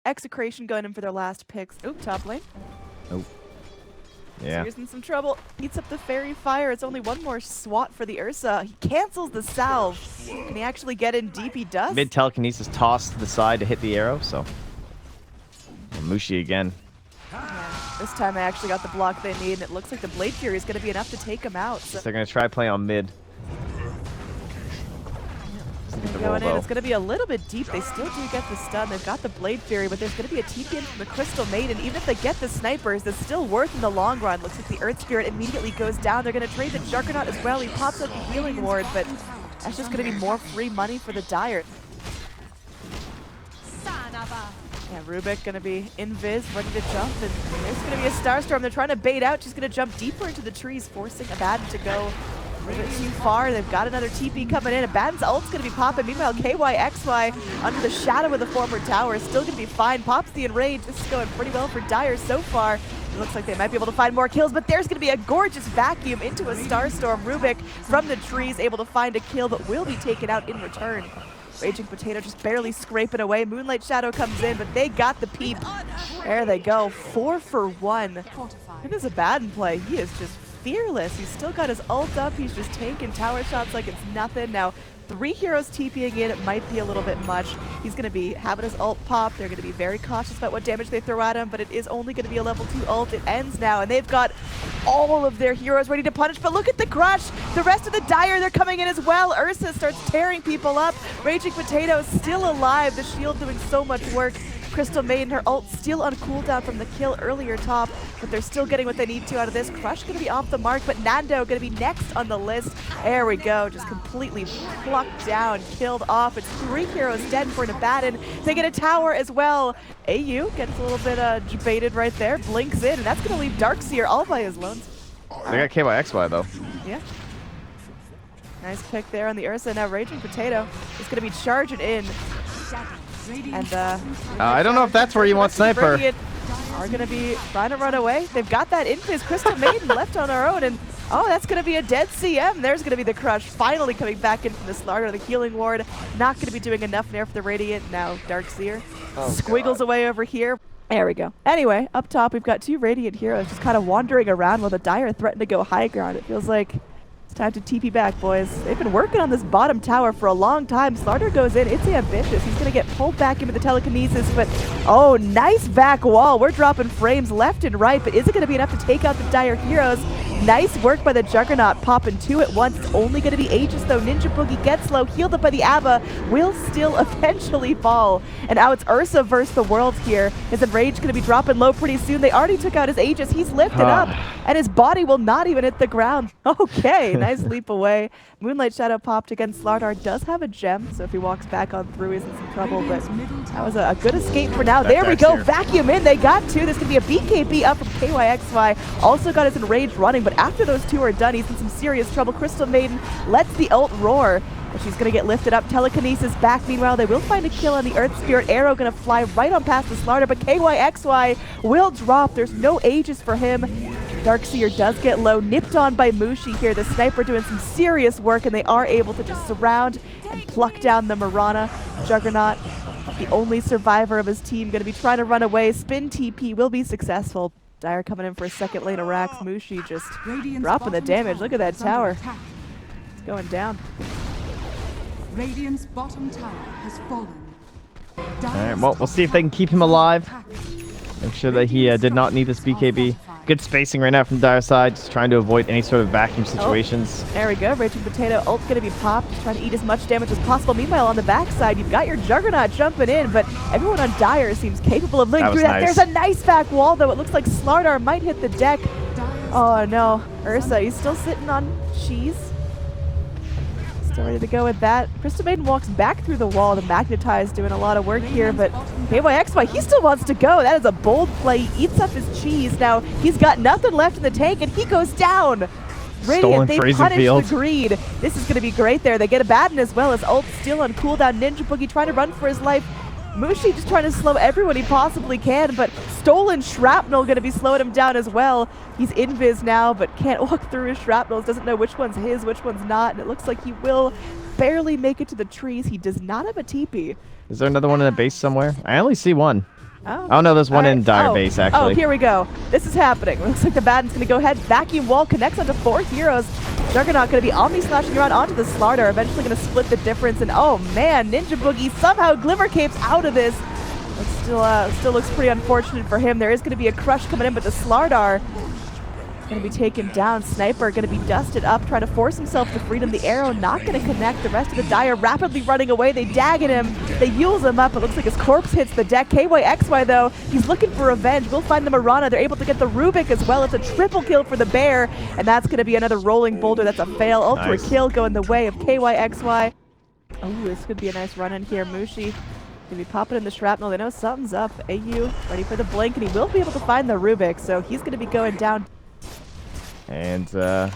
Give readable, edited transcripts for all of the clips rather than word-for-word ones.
EXECRATION going in for their last picks. Oop, top lane. Nope. Yeah. He's in some trouble. Eats up the fairy fire. It's only one more swat for the Ursa. He cancels the salve. Can he actually get in deep? He does. Mid telekinesis tossed to the side to hit the arrow, so. And Mushi again. Yeah, this time they actually got the block they need, and it looks like the Blade Fury is going to be enough to take him out. So they're going to try play on mid. Going in, it's going to be a little bit deep. They still do get the stun. They've got the Blade Fury, but there's going to be a TP in from the Crystal Maiden. Even if they get the snipers, that's still worth in the long run. Looks like the Earth Spirit immediately goes down. They're going to trade the Juggernaut as well. He pops up the healing ward, but that's just going to be more free money for the Dire. Yeah, Rubik going to be invis, ready to jump, and there's going to be a Starstorm. They're trying to bait out. She's going to jump deeper into the trees, forcing Abaddon to go a little bit too far. They've got another TP coming in. Abaddon's ult's going to be popping. Meanwhile, KYXY under the shadow of the former tower is still going to be fine. Pops the Enrage. This is going pretty well for Dire so far. It looks like they might be able to find more kills, but there's going to be a gorgeous vacuum into a Starstorm. Rubik from the trees able to find a kill, but will be taken out in return. Raging Potato just barely scraping away. Moonlight Shadow comes in, but they got the peep. There they go. 4 for 1. It is a bad play. He is just fearless. He's still got his ult up. He's just tanking tower shots like it's nothing. Now, 3 heroes TPing in, it might be a little bit much. He's going to be having his ult pop. They're going to be very cautious about what damage they throw at him, but it is only going to be a level 2 ult. It ends now, and they've got all of their heroes ready to punish, but look at the crush. The rest of the Dire, they're coming in as well. Ursa starts tearing people up. Raging Potato is still alive. The shield doing so much work. Crystal Maiden, her ult still on cooldown from the kill earlier top, but they're still getting what they need to out of this. Crush going to be off the mark, but Nando going to be next on the list. There we go, just completely plucked down, killed off. It's 3 heroes dead for an Abaddon. They get a tower as well. AU gets a little bit baited right there, blinks in, and that's going to leave Darkseer all by his lones. They got KYXY though. Yeah. Nice pick there on the Ursa. Now Raging Potato is going to be charging in. And I don't know if that's where you want Sniper. Are going to be trying to run away. They've got that invis. Crystal Maiden left on her own, and oh, that's going to be a dead CM. There's going to be the crush finally coming back in from the Slarder, the healing ward. Not going to be doing enough there for the Radiant. Now Darkseer squiggles away over here. There we go. Anyway, up top we've got 2 Radiant heroes just kind of wandering around while the Dire threaten to go high ground. It feels like it's time to TP back, boys. They've been working on this bottom tower for a long time. Slarder goes in. It's ambitious. He's going to get pulled back into the telekinesis, but oh, nice back wall. We're dropping frames left and right, but is it going to be enough to take out the Dire heroes? Nice work by the Juggernaut, popping 2 at once. It's only going to be Aegis, though. Ninja Boogie gets low, healed up by the Abba, will still eventually fall. And now it's Ursa versus the world here. His Enrage going to be dropping low pretty soon. They already took out his Aegis. He's lifted up, and his body will not even hit the ground. Okay, nice leap away. Moonlight Shadow popped against Slardar. Does have a gem, so if he walks back on through, he's in some trouble, but that was a good escape for now. There we go, vacuum in. They got 2. There's going to be a BKB up from KYXY. Also got his Enrage running, but after those 2 are done, he's in some serious trouble. Crystal Maiden lets the ult roar, and she's going to get lifted up. Telekinesis back. Meanwhile, they will find a kill on the Earth Spirit. Arrow going to fly right on past the Slarder, but KYXY will drop. There's no Aegis for him. Darkseer does get low, nipped on by Mushi here. The sniper doing some serious work, and they are able to just surround and pluck down the Mirana. Juggernaut, the only survivor of his team, going to be trying to run away. Spin TP will be successful. Dire coming in for a second lane of racks. Mushi just dropping the damage. Look at that tower. It's going down. Radiant's bottom tower has fallen. Alright, well, we'll see if they can keep him alive. Make sure that he did not need this BKB. Good spacing right now from Dire side, just trying to avoid any sort of vacuum situations. Oh, there we go. Raging Potato ult going to be popped, just trying to eat as much damage as possible. Meanwhile, on the backside, you've got your Juggernaut jumping in, but everyone on Dire seems capable of living through that. Nice. There's a nice back wall, though. It looks like Slardar might hit the deck. Oh, no. Ursa, he's still sitting on cheese. Still ready to go with that. Crystal Maiden walks back through the wall. The Magnetize doing a lot of work here, but KYXY, he still wants to go. That is a bold play. He eats up his cheese. Now, he's got nothing left in the tank, and he goes down. Radiant, they punish the greed. This is going to be great there. They get Abaddon as well as ult still on cooldown. Ninja Boogie trying to run for his life. Mushi just trying to slow everyone he possibly can, but stolen shrapnel going to be slowing him down as well. He's invis now, but can't walk through his shrapnels, doesn't know which one's his, which one's not, and it looks like he will barely make it to the trees. He does not have a TP. Is there another one in a base somewhere? I only see one. Oh no, there's one All in right. Dire Oh. base actually. Oh, here we go. This is happening. Looks like the Baden's going to go ahead. Vacuum wall connects onto 4 heroes. Juggernaut going to be Omni slashing around onto the Slardar. Eventually going to split the difference. And oh man, Ninja Boogie somehow Glimmer Capes out of this. It still looks pretty unfortunate for him. There is going to be a crush coming in, but the Slardar going to be taken down. Sniper going to be dusted up, trying to force himself to freedom. The arrow not going to connect. The rest of the Dire rapidly running away. They dag at him. They Yules him up. It looks like his corpse hits the deck. KYXY though, he's looking for revenge. We'll find the Marana. They're able to get the Rubik as well. It's a triple kill for the Bear, and that's going to be another rolling boulder. That's a fail. Ultra kill going the way of KYXY. Oh, this could be a nice run in here. Mushi gonna be popping in the shrapnel. They know something's up. AU ready for the blink, and he will be able to find the Rubik, so he's going to be going down. And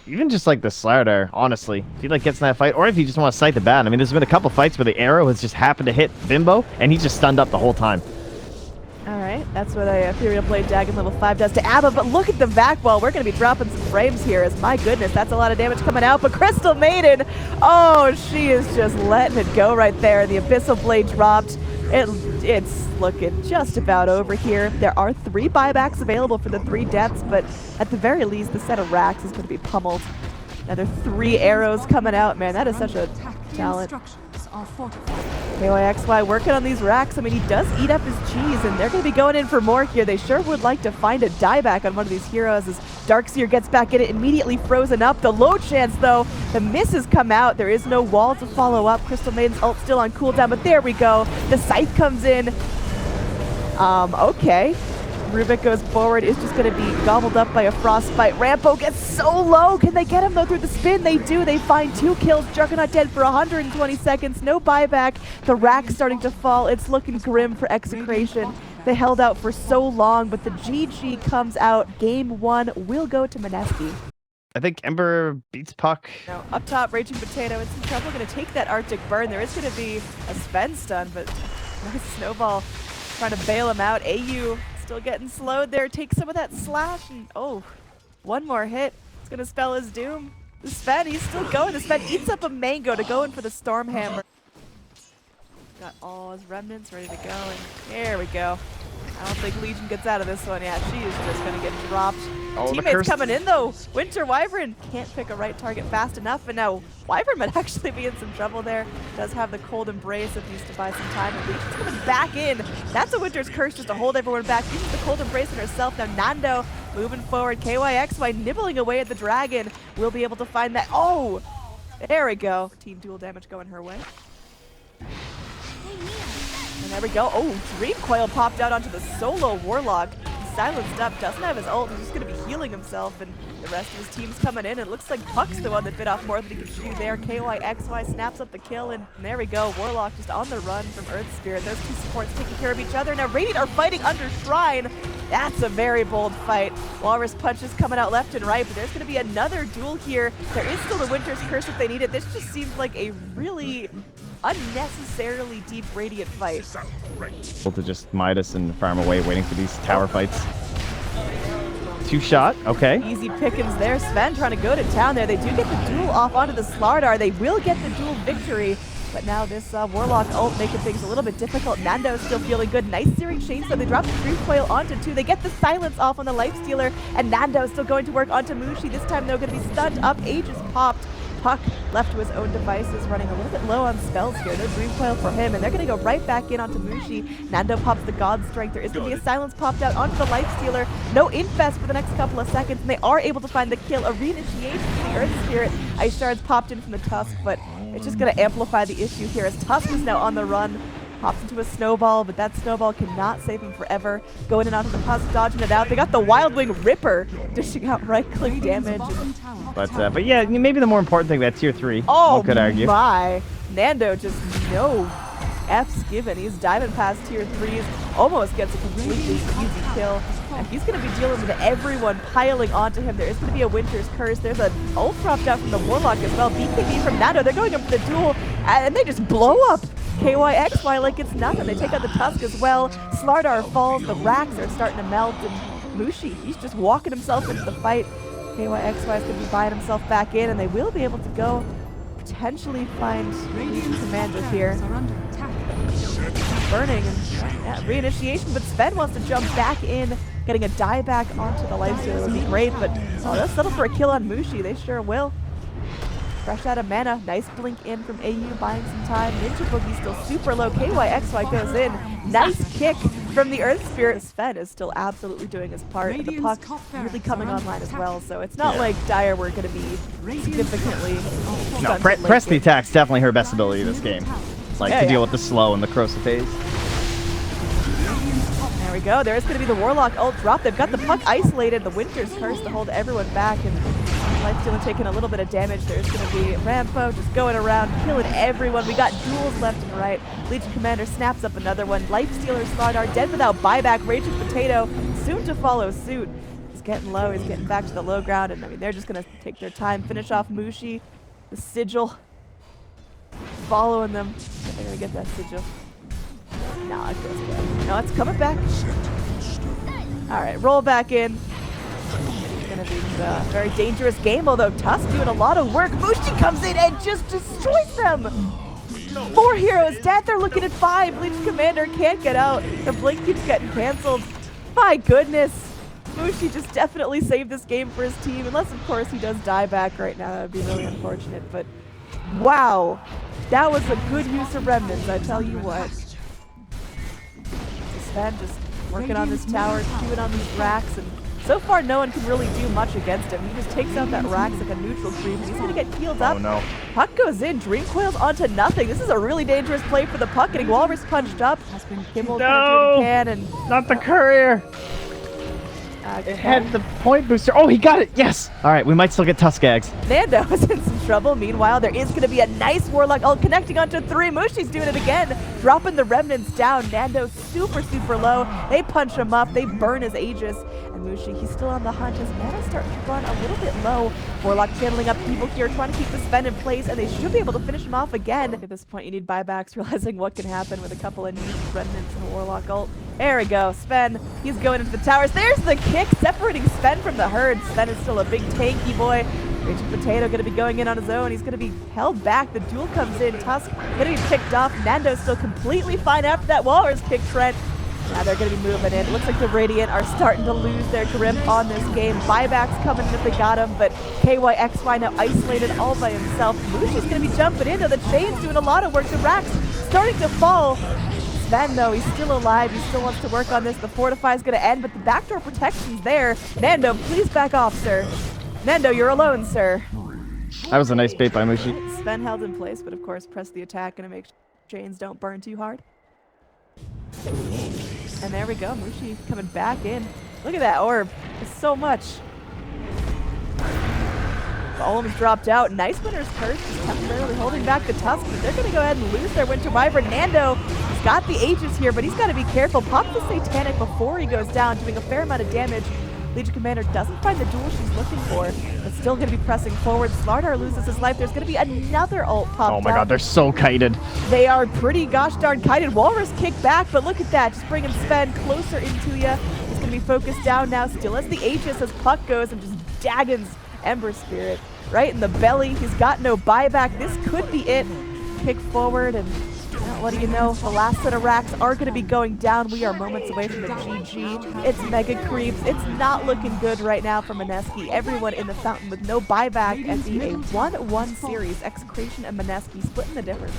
even just like the Slardar, honestly, if he like gets in that fight, or if you just want to sight the bat. I mean, there's been a couple fights where the arrow has just happened to hit Bimbo, and he's just stunned up the whole time. All right, that's what a Ethereal Blade Dagon level 5 does to Abba, but look at the vac wall. We're going to be dropping some frames here, as my goodness, that's a lot of damage coming out. But Crystal Maiden, oh, she is just letting it go right there. The Abyssal Blade dropped. It's looking just about over here. There are 3 buybacks available for the 3 depths, but at the very least, the set of racks is going to be pummeled. Another 3 arrows coming out. Man, that is such a talent. KYXY working on these racks. I mean, he does eat up his cheese, and they're going to be going in for more here. They sure would like to find a dieback on one of these heroes as Darkseer gets back in it, immediately frozen up. The low chance, though, the misses come out. There is no wall to follow up. Crystal Maiden's ult still on cooldown, but there we go. The scythe comes in. Okay. Rubik goes forward, is just going to be gobbled up by a frostbite. Rampo gets so low. Can they get him, though, through the spin? They do. They find 2 kills. Juggernaut dead for 120 seconds. No buyback. The rack's starting to fall. It's looking grim for Execration. They held out for so long, but the GG comes out. Game 1 will go to MINESKI. I think Ember beats Puck. Now, up top, Raging Potato in some trouble. Going to take that Arctic Burn. There is going to be a Sven stun, but nice Snowball trying to bail him out. AU still getting slowed there. Take some of that slash, and oh, one more hit. It's going to spell his doom. The Sven, he's still going. The Sven eats up a mango to go in for the Stormhammer. Got all his remnants ready to go, and there we go. I don't think Legion gets out of this one. Yeah, she is just going to get dropped. Oh, Teammates coming in, though. Winter Wyvern can't pick a right target fast enough, and now Wyvern might actually be in some trouble there. Does have the Cold Embrace if needs to buy some time, and Legion's coming back in. That's a Winter's Curse just to hold everyone back. Uses the Cold Embrace on herself. Now Nando moving forward. KYXY nibbling away at the Dragon. We'll be able to find that. Oh, there we go. Team dual damage going her way. And there we go. Oh, Dream Coil popped out onto the solo Warlock. He's silenced up, doesn't have his ult. He's just going to be healing himself, and the rest of his team's coming in. It looks like Puck's the one that bit off more than he could chew there. KYXY snaps up the kill, and there we go. Warlock just on the run from Earth Spirit. Those 2 supports taking care of each other. Now Radiant are fighting under Shrine. That's a very bold fight. Walrus punches coming out left and right, but there's going to be another duel here. There is still the Winter's Curse if they need it. This just seems like a really unnecessarily deep Radiant fight. Able to just Midas and farm away, waiting for these tower fights. 2 shot, okay. Easy pickings there. Sven trying to go to town there. They do get the duel off onto the Slardar. They will get the duel victory. But now this Warlock ult making things a little bit difficult. Nando is still feeling good. Nice Searing Chainsaw. They drop the Dream Coil onto 2. They get the silence off on the Lifestealer. And Nando is still going to work onto Mushi. This time they're going to be stunned up. Aegis popped. Puck left to his own devices, running a little bit low on spells here. No Dream Coil for him, and they're going to go right back in onto Mushi. Nando pops the God Strength. There is going to be a silence popped out onto the Lifestealer. No Infest for the next couple of seconds, and they are able to find the kill. A reinitiation for the Earth Spirit. Ice Shards popped in from the Tusk, but it's just going to amplify the issue here as Tusk is now on the run. Pops into a snowball, but that snowball cannot save him forever. Going in onto the Tusk, dodging it out. They got the Wild Wing Ripper dishing out right-click damage. But yeah, maybe the more important thing, that tier 3. Oh, one could argue. My. Nando just no F's given. He's diving past tier 3s. Almost gets a completely easy kill. And he's going to be dealing with everyone piling onto him. There is going to be a Winter's Curse. There's an ult dropped out from the Warlock as well. BKB from Nando. They're going up for the duel, and they just blow up KYXY like it's nothing. They take out the Tusk as well. Slardar falls. The racks are starting to melt. And Mushi, he's just walking himself into the fight. KYXY is going to be buying himself back in, and they will be able to go potentially find Legion Commander here. burning, and yeah, reinitiation, but Sven wants to jump back in. Getting a die back onto the lifestealer would be great, but oh, they'll settle for a kill on Mushi. They sure will. Fresh out of mana. Nice blink in from AU, buying some time. Ninja Boogie still super low. KYXY goes in. Nice kick from the Earth Spirit. Sven is still absolutely doing his part, and the puck really coming online as well, so it's not like Dire were going to be significantly No, press the attack's definitely her best ability this game. Like, to deal with the slow and the corrosive phase. There we go. There's going to be the Warlock ult drop. They've got the puck isolated. The Winter's Curse to hold everyone back, and Lifestealer taking a little bit of damage. There's going to be Rampo just going around, killing everyone. We got duels left and right. Legion Commander snaps up another one. Lifestealer Slardar dead without buyback. Raging Potato soon to follow suit. He's getting low. He's getting back to the low ground, and I mean, they're just going to take their time, finish off Mushi. The Sigil following them. They're going to get that Sigil. No, it goes away. No, it's coming back. All right, roll back in. It's going to be a very dangerous game, although Tusk doing a lot of work. Mushi comes in and just destroys them. 4 heroes dead. They're looking at 5. Legion Commander can't get out. The blink keeps getting canceled. My goodness. Mushi just definitely saved this game for his team, unless, of course, he does die back right now. That would be really unfortunate, but wow. That was a good use of remnants, I tell you what. Sven just working on this tower, queuing on these racks, and so far no one can really do much against him. He just takes out that racks like a neutral creep. He's gonna get healed up. Oh no. Puck goes in, Dream Coils onto nothing. This is a really dangerous play for the puck, getting Walrus punched up. Kimmel No! can and Not the courier! It had the point booster. Oh, he got it! Yes! Alright, we might still get Tuskags. Nando is in some trouble. Meanwhile, there is going to be a nice Warlock ult connecting onto 3. Mushi's doing it again, dropping the remnants down. Nando super, super low. They punch him up. They burn his Aegis. And Mushi, he's still on the hunt. His mana's starting to run a little bit low. Warlock channeling up people here, trying to keep the Sven in place, and they should be able to finish him off again. At this point, you need buybacks, realizing what can happen with a couple of niche remnants and a Warlock ult. There we go. Sven, he's going into the towers. There's the kick, separating Sven from the herd. Sven is still a big tanky boy. Raging Potato going to be going in on his own. He's going to be held back. The duel comes in. Tusk going to be picked off. Nando's still completely fine after that Walrus kick, Trent. Now they're going to be moving in. It looks like the Radiant are starting to lose their grip on this game. Buybacks coming if they got him, but KYXY now isolated all by himself. Mushi's going to be jumping in, though the chain's doing a lot of work. The racks starting to fall. Sven, though, he's still alive. He still wants to work on this. The Fortify is going to end, but the backdoor protection's there. Nando, please back off, sir. Nando, you're alone, sir. That was a nice bait by Mushi. Sven held in place, but of course press the attack and make sure chains don't burn too hard. And there we go, Mushi coming back in. Look at that orb. It's so much. Golem's dropped out. Nice Winter's Curse, just temporarily holding back the Tusk, but they're going to go ahead and lose their Winter Wyvern. Nando, he's got the Aegis here, but he's got to be careful. Pop the Satanic before he goes down, doing a fair amount of damage. Legion Commander doesn't find the duel she's looking for, but still going to be pressing forward. Slardar loses his life. There's going to be another ult pop. Oh my god, they're so kited. They are pretty gosh darn kited. Walrus kick back, but look at that. Just bringing Sven closer into you. He's going to be focused down now. Still has the Aegis as Puck goes and just daggons Ember Spirit right in the belly. He's got no buyback. This could be it. Kick forward, and what do you know? The last set of racks are going to be going down. We are moments away from the GG. It's mega creeps. It's not looking good right now for MINESKI. Everyone in the fountain with no buyback, and be a 1-1 series. EXECRATION and MINESKI splitting the difference.